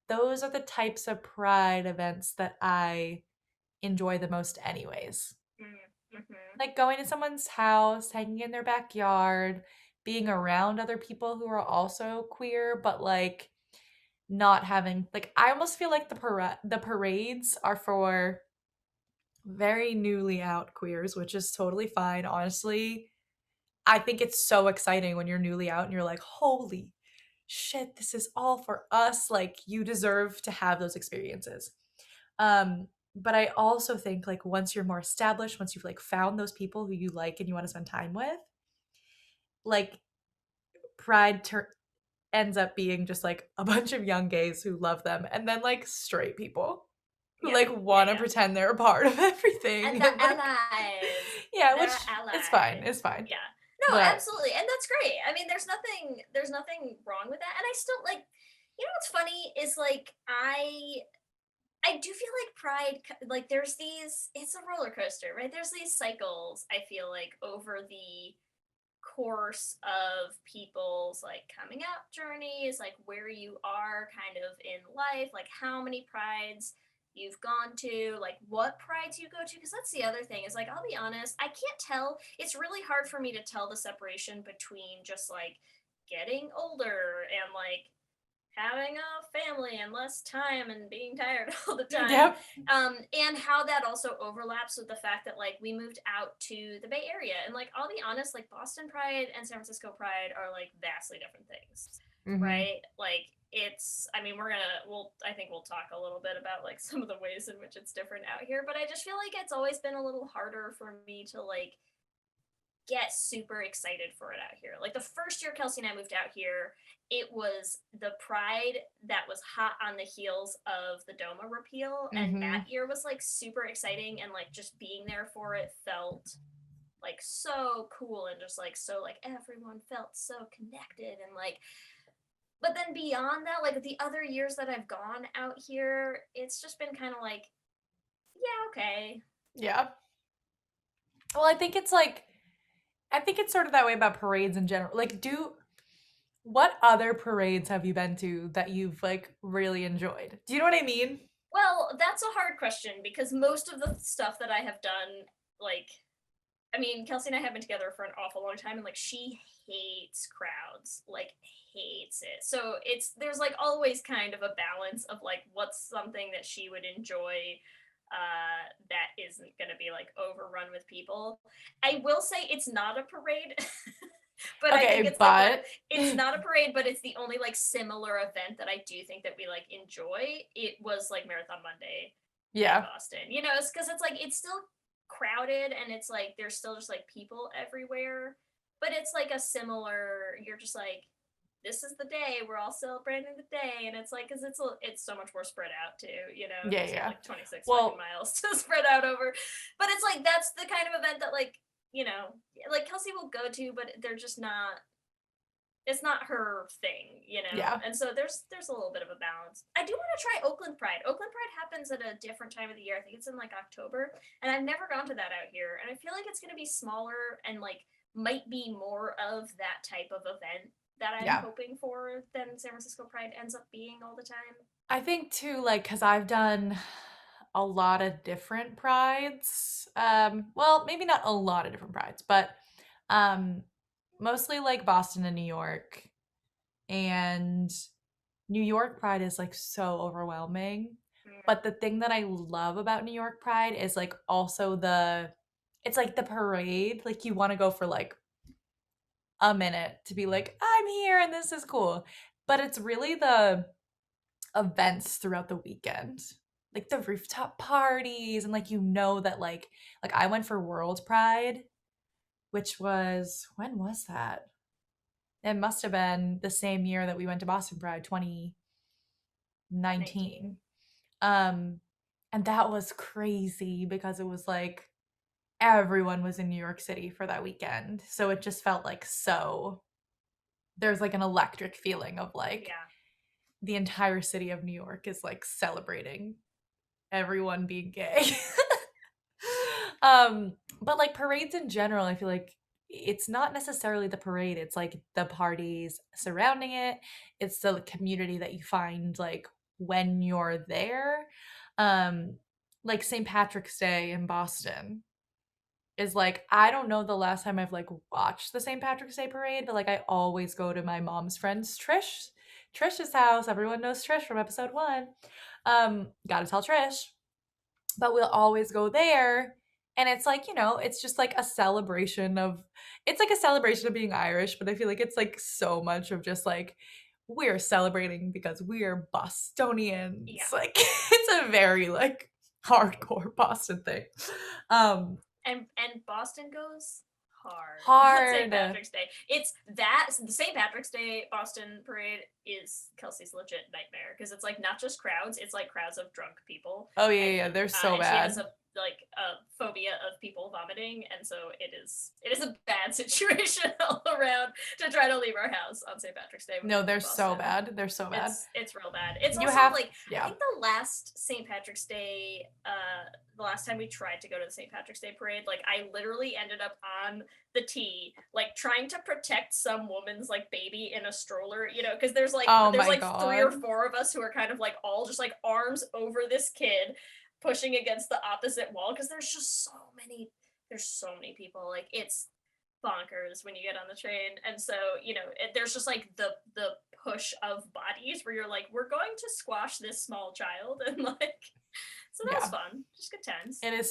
those are the types of pride events that I enjoy the most anyways. Mm-hmm. Like going to someone's house, hanging in their backyard, being around other people who are also queer, but like not having like I almost feel like the parades are for very newly out queers, which is totally fine. Honestly, I think it's so exciting when you're newly out and you're like, "Holy shit, this is all for us." Like you deserve to have those experiences. But I also think like once you're more established, once you've like found those people who you like and you want to spend time with, like pride ends up being just like a bunch of young gays who love them and then like straight people who Yeah, like yeah, want to yeah. pretend they're a part of And everything the and like allies. yeah, They're which it's fine. allies. It's fine. Yeah. No, But absolutely. And that's great. I mean, there's nothing wrong with that. And I still like, what's funny is like I do feel like pride like there's these it's a roller coaster, right? There's these cycles I feel like over the course of people's like coming out journeys, like where you are kind of in life, like how many prides you've gone to, like what prides you go to. Because that's the other thing is like, I'll be honest, I can't tell. It's really hard for me to tell the separation between just like getting older and like having a family and less time and being tired all the time, yep. and how that also overlaps with the fact that like we moved out to the Bay Area, and like I'll be honest, like Boston Pride and San Francisco Pride are like vastly different things, Mhm. right? Like it's, I mean, I think we'll talk a little bit about like some of the ways in which it's different out here, but I just feel like it's always been a little harder for me to like get super excited for it out here. Like the first year Kelsey and I moved out here, it was the pride that was hot on the heels of the DOMA repeal. And that Mhm. year was like super exciting. And like just being there for it felt like so cool and just like so like everyone felt so connected and like, but then beyond that, like the other years that I've gone out here, it's just been kind of like, yeah, okay. Yeah. Well, I think it's sort of that way about parades in general. Like do what other parades have you been to that you've like really enjoyed? Do you know what I mean? Well, that's a hard question because most of the stuff that I have done, like, I mean, Kelsey and I have been together for an awful long time, and like, she hates crowds, like, hates it. So there's like always kind of a balance of like, what's something that she would enjoy that isn't going to be like overrun with people. I will say it's not a parade. But I think Okay, it's like but it's not a parade, but it's the only like similar event that I do think that we like enjoy. It was like Marathon Monday in yeah. Boston. It's because it's like it's still crowded and it's like there's still just like people everywhere, but it's like a similar. You're just like, this is the day we're all celebrating the day, and it's like because it's so much more spread out too, Yeah, because you have yeah. like 26 fucking Well, miles to spread out over. But it's like that's the kind of event that like Kelsey will go to, but they're just not. It's not her thing. yeah. And so there's a little bit of a balance. I do want to try Oakland Pride. Oakland Pride happens at a different time of the year. I think it's in like October, and I've never gone to that out here. And I feel like it's going to be smaller and like might be more of that type of event that I'm Yeah. hoping for than San Francisco Pride ends up being all the time. I think too, like, because I've done a lot of different prides. Well, maybe not a lot of different prides, but um, mostly like Boston and New York. And New York Pride is like so overwhelming. But the thing that I love about New York Pride is like also it's like the parade. Like you want to go for like a minute to be like, I'm here and this is cool. But it's really the events throughout the weekend. Like the rooftop parties and like that like I went for World Pride, which was when was that? It must have been the same year that we went to Boston Pride 2019. 19. Um and that was crazy because it was like everyone was in New York City for that weekend. So it just felt like so there's like an electric feeling of like Yeah. the entire city of New York is like celebrating everyone being gay. But like parades in general, I feel like it's not necessarily the parade, it's like the parties surrounding it. It's the community that you find like when you're there. Um, like St. Patrick's Day in Boston is like, I don't know the last time I've like watched the St. Patrick's Day parade, but like I always go to my mom's friend's Trish's house. Everyone knows Trish from episode 1. Gotta tell Trish. But we'll always go there, and it's like, it's just like a celebration of it's like a celebration of being Irish, but I feel like it's like so much of just like we're celebrating because we're Bostonians. Yeah. Like it's a very like hardcore Boston thing. Um And Boston goes hard on St. hard. Patrick's Day. It's that the St. Patrick's Day Boston parade is Kelsey's legit nightmare because it's like not just crowds, it's like crowds of drunk people. Oh yeah, And yeah, they're so and she has bad. a phobia of people vomiting, and so it is a bad situation all around to try to leave our house on St. Patrick's Day when we No, live they're in so Boston. bad. They're so bad. It's real bad. It's You also have like I yeah. think the last St. Patrick's Day, the last time we tried to go to the St. Patrick's Day parade, like I literally ended up on the tee, like trying to protect some woman's like baby in a stroller, because there's like Oh there's my like three or god. four of us who are kind of like all just like arms over this kid, pushing against the opposite wall because there's so many people. Like it's bonkers when you get on the train, and so there's just like the push of bodies where you're like, we're going to squash this small child, and like, so that was Yeah. fun, just good times. It is